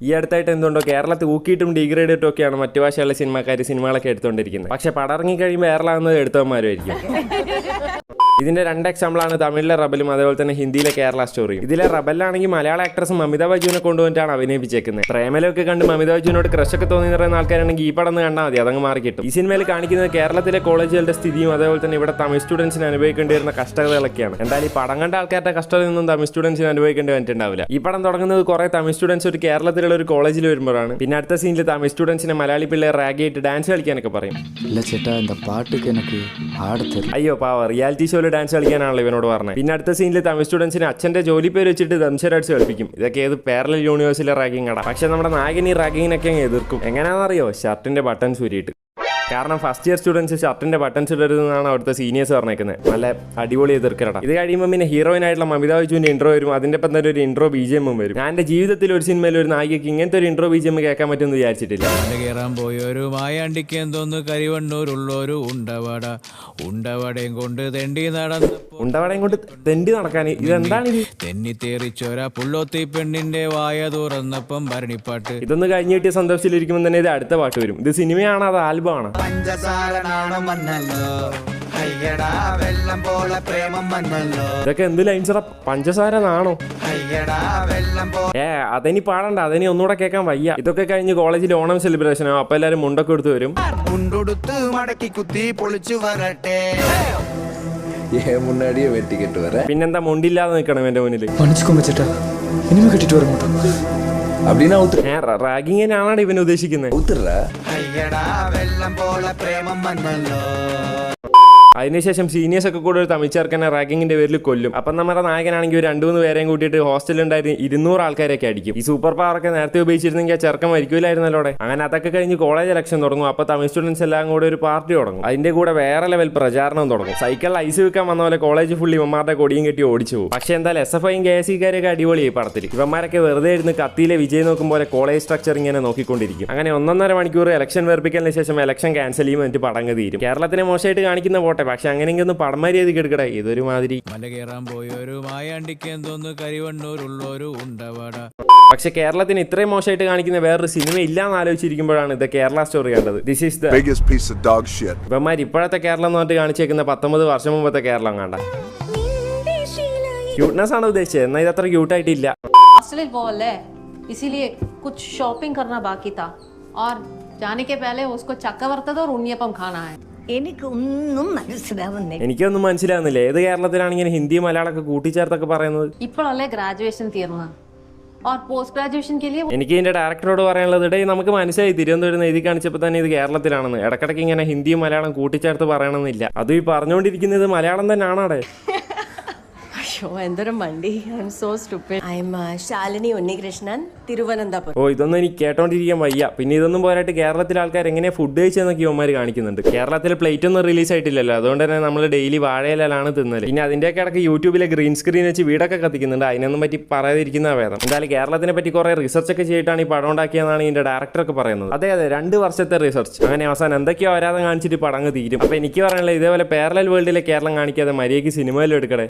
ഈ അടുത്തായിട്ട് എന്തുകൊണ്ടോ കേരളത്തിൽ ഊക്കിയിട്ടും ഡിഗ്രേഡ് ഇട്ടും ഒക്കെയാണ് മറ്റു ഭാഷയുള്ള സിനിമകളൊക്കെ എടുത്തുകൊണ്ടിരിക്കുന്നത്. പക്ഷെ പടം ഇറങ്ങി കഴിയുമ്പോൾ കേരളാകുന്നത് എടുത്തവന്മാരുമായിരിക്കും. ഇതിന്റെ 2 എക്സാമ്പിളാണ് തമിഴിലെ റബലും അതേപോലെ തന്നെ ഹിന്ദിയിലെ കേരള സ്റ്റോറിയും. ഇതിലെ റബലിലാണെങ്കിൽ മലയാള ആക്ട്രസ് മമിത ബജുവിനെ കൊണ്ടുവന്നിട്ടാണ് അഭിനയിപ്പിച്ചേക്കുന്നത്. പ്രേമലൊക്കെ കണ്ട് മമിത ബജുവിനോട് ക്രഷൊക്കെ തോന്നി നിറയുന്ന ആൾക്കാരാണെങ്കിൽ ഈ പടം കണ്ടാൽ മതി, അതങ്ങ് മാറി കിട്ടും. ഈ സിനിമയിൽ കാണിക്കുന്നത് കേരളത്തിലെ കോളേജുകളുടെ സ്ഥിതിയും അതേപോലെ തന്നെ ഇവിടെ തമിഴ് സ്റ്റുഡൻസിന് അനുഭവിക്കേണ്ടി വരുന്ന കഷ്ടതകളൊക്കെയാണ്. എന്തായാലും ഈ പടം കണ്ട ആൾക്കാരുടെ കഷ്ടതയൊന്നും തമിഴ് സ്റ്റുഡൻസിന് അനുഭവിക്കേണ്ടി വന്നിട്ടുണ്ടാവില്ല. ഈ പടം തുടങ്ങുന്നത് കുറെ തമിഴ് സ്റ്റുഡൻസ് ഒരു കേരളത്തിലുള്ള ഒരു കോളേജിൽ വരുമ്പോഴാണ്. പിന്നെ അടുത്ത സീനിൽ തമിഴ് സ്റ്റുഡൻസിനെ മലയാളി പിള്ളേർ റാഗിയിട്ട് ഡാൻസ് കളിക്കാനൊക്കെ പറയും. അയ്യോ പാവ, റിയാലിറ്റി ഷോയിൽ ഡാൻസ് കളിക്കാനാണല്ലോ ഇവനോട് പറഞ്ഞത്. പിന്നെ അടുത്ത സീനിൽ തമിഴ് സ്റ്റുഡൻസിന് അച്ഛന്റെ ജോലി പേര് വെച്ചിട്ട് ദംശരടിച്ച് കളിപ്പിക്കും. ഇതൊക്കെ ഏത് പാരലൽ യൂണിവേഴ്സിലെ റാഗിങ് ആണ്. പക്ഷെ നമ്മുടെ നായകൻ ഈ റാഗിങ്ങിനൊക്കെ അങ്ങ് എതിർക്കും. എങ്ങനെയാണെന്നറിയോ? ഷർട്ടിന്റെ ബട്ടൺസ് ഊരിയിട്ട്. കാരണം ഫസ്റ്റ് ഇയർ സ്റ്റുഡൻസ് ഷർട്ടിന്റെ ബട്ടൺസ് ഇടരുതെന്നാണ് അവിടുത്തെ സീനിയേഴ്സ് പറഞ്ഞേക്കുന്നത്. നല്ല അടിപൊളി എതിർക്കലട. ഇത് കഴിയുമ്പോൾ പിന്നെ ഹീറോയിൻ ആയിട്ടുള്ള മമിത ബജുവിന്റെ ഇൻട്രോ വരും. അതിന്റെ ഒപ്പം തന്നെ ഒരു ഇൻട്രോ BGM വരും. ഞാൻ എന്റെ ജീവിതത്തിൽ ഒരു സിനിമയിൽ ഒരു നായികയ്ക്ക് ഇങ്ങനത്തെ ഒരു ഇൻട്രോ BGM കേൾക്കാൻ പറ്റുമെന്ന് വിചാരിച്ചിട്ടില്ല. കയറാൻ പോയൊരു മായാണ്ടിക്ക് എന്തോന്ന് കരിവണ്ണൂരുള്ളൊരു ഉണ്ടവടയും കൊണ്ട് തെണ്ടി നടക്കാൻ ഇതെന്താണ് ഇത്? തെന്നി തേറിച്ചോര പുള്ളോത്തി പെണ്ണിന്റെ വായ തുറന്നപ്പം ഭരണിപ്പാട്ട്. ഇതൊന്ന് കഴിഞ്ഞ് കിട്ടിയ സന്തോഷത്തിലിരിക്കുമ്പോൾ തന്നെ ഇത് അടുത്ത പാട്ട് വരും. ഇത് സിനിമയാണോ അത് ആൽബമാണ്? ഇതൊക്കെ എന്ത് ലൈൻസറ? പഞ്ചസാര നാണോ? അതിനി പാടണ്ട, അതിനി ഒന്നുകൂടെ കേൾക്കാൻ വയ്യ. ഇതൊക്കെ കഴിഞ്ഞ് കോളേജിൽ ഓണം സെലിബ്രേഷനോ, അപ്പൊ എല്ലാരും മുണ്ടൊക്കെ എടുത്ത് വരും. പിന്നെന്താ മുണ്ടില്ലാതെ നിൽക്കണം എന്റെ മുന്നിൽ. റാഗിങ്ങിനാണ് ഇവൻ ഉദ്ദേശിക്കുന്നത്. അതിനുശേഷം സീനിയേഴ്സ് ഒക്കെ കൂടെ ഒരു തമിഴ് ചേർക്കനെ റാഗിങ്ങിന്റെ പേരിൽ കൊല്ലും. അപ്പം നമ്മുടെ നായകനാണെങ്കിൽ 2-3 പേരെയും കൂട്ടിയിട്ട് ഹോസ്റ്റലിലുണ്ടായിരുന്ന 200 ആൾക്കാരൊക്കെ അടിക്കും. ഈ സൂപ്പർ പവർ ഒക്കെ നേരത്തെ ഉപയോഗിച്ചിരുന്നെങ്കിൽ ആ ചെറുക്കൻ മരിക്കൂലായിരുന്നല്ലോടെ. അങ്ങനെ അതൊക്കെ കഴിഞ്ഞ് കോളേജ് ഇലക്ഷൻ തുടങ്ങും. അപ്പോൾ തമിഴ് സ്റ്റുഡൻസ് എല്ലാം കൂടെ ഒരു പാർട്ടി തുടങ്ങും. അതിന്റെ കൂടെ വേറെ ലെവൽ പ്രചാരണം തുടങ്ങും. സൈക്കിളിൽ ഐസ് വെക്കാൻ വന്ന പോലെ കോളേജ് ഫുൾ ഇവന്മാരുടെ കൊടിയും കെട്ടി ഓടിച്ചു പോകും. പക്ഷേ എന്തായാലും SFIയും KSEക്കാരൊക്കെ അടിപൊളിയായി പടത്തിൽ. ഇവന്മാരൊക്കെ വെറുതെ ഇരുന്ന് കത്തിയിലെ വിജയം നോക്കും പോലെ കോളേജ് സ്ട്രക്ചർ ഇങ്ങനെ നോക്കിക്കൊണ്ടിരിക്കും. അങ്ങനെ 1.5 മണിക്കൂർ ഇലക്ഷൻ വേർപ്പിക്കലിന് ശേഷം ഇലക്ഷൻ ക്യാൻസൽ ചെയ്യും. എന്നിട്ട് പടങ്ങ് തീരും. കേരളത്തിനെ മോശമായിട്ട് കാണിക്കുന്ന പോട്ടെ, പക്ഷെ അങ്ങനെയെങ്കിൽ ഒന്ന് പടം മര്യാദ എടുക്കട്ടെ. ഇതൊരു മാതിരി പക്ഷെ കേരളത്തിന് ഇത്രയും മോശമായിട്ട് കാണിക്കുന്ന വേറൊരു സിനിമ ഇല്ലാന്ന് ആലോചിച്ചിരിക്കുമ്പോഴാണ് ഇത് കേരള സ്റ്റോറി കണ്ടത്. This is the biggest piece of dog shit. ഇവന്മാർ ഇപ്പോഴത്തെ കേരളം എന്ന് പറഞ്ഞിട്ട് കാണിച്ചേക്കുന്ന 19 വർഷം മുമ്പത്തെ കേരളം കണ്ട ക്യൂട്ട്നെസ് ആണ് ഉദ്ദേശിച്ചത്. എന്നാൽ ഇത് അത്ര ക്യൂട്ടായിട്ടില്ല. इसीलिए कुछ शॉपिंग करना बाकी था और जाने के पहले उसको चक्कवर्तद और उण्ണിയപ്പം खाना है. എനിക്കൊന്നും മനസ്സിലാവുന്നില്ല. ഏത് കേരളത്തിലാണ് ഇങ്ങനെ ഹിന്ദി മലയാളമൊക്കെ കൂട്ടിച്ചേർത്തൊക്കെ പറയുന്നത്? ഇപ്പോഴല്ലേ ഗ്രാജുവേഷൻ തീർന്നത്. और पोस्ट ग्रेजुएशन के लिए എനിക്ക് ഇതിന്റെ ഡയറക്ടറോട് പറയാനുള്ളത്, ഇടേ നമുക്ക് മനസ്സിലായി തിരുവനന്തപുരം എഴുതി കാണിച്ചപ്പോൾ തന്നെ ഇത് കേരളത്തിലാണെന്ന്. ഇടക്കിടയ്ക്ക് ഇങ്ങനെ ഹിന്ദിയും മലയാളം കൂട്ടിച്ചേർത്ത് പറയണമെന്നില്ല. അതും ഈ പറഞ്ഞുകൊണ്ടിരിക്കുന്നത് മലയാളം തന്നെയാണാടെ. ഓ, ഇതൊന്നും എനിക്ക് കേട്ടോണ്ടിരിക്കാൻ വയ്യ. പിന്നെ ഇതൊന്നും പോരായിട്ട് കേരളത്തിലെ ആൾക്കാർ എങ്ങനെ ഫുഡ് കഴിച്ചെന്നൊക്കെ ഇവന്മാർ കാണിക്കുന്നുണ്ട്. കേരളത്തിലെ പ്ലേറ്റ് ഒന്നും റിലീസ് ആയിട്ടില്ലല്ലോ, അതുകൊണ്ട് തന്നെ നമ്മൾ ഡെയിലി വാഴയിലാണ് തിന്നല്. പിന്നെ അതിന്റെയൊക്കെ ഇടയ്ക്ക് യൂട്യൂബിലെ ഗ്രീൻ സ്ക്രീൻ വെച്ച് വീടൊക്കെ കത്തിക്കുന്നുണ്ട്. അതിനൊന്നും പറ്റി പറയാതിരിക്കുന്ന വേദം. എന്തായാലും കേരളത്തിനെ പറ്റി കുറെ റിസർച്ച് ഒക്കെ ചെയ്തിട്ടാണ് ഈ പടം ഉണ്ടാക്കിയെന്നാണ് ഇതിന്റെ ഡയറക്ടറൊക്കെ പറയുന്നത്. അതെ 2 വർഷത്തെ റിസർച്ച്. അങ്ങനെ അവസാനം എന്തൊക്കെയോ വരാതെ കാണിച്ചിട്ട് പടങ്ങ് തീരും. അപ്പൊ എനിക്ക് പറയാനുള്ള ഇതേപോലെ പാരലൽ വേൾഡിലെ കേരളം കാണിക്കാതെ മര്യാദയ്ക്ക് സിനിമയിലും എടുക്കട്ടെ.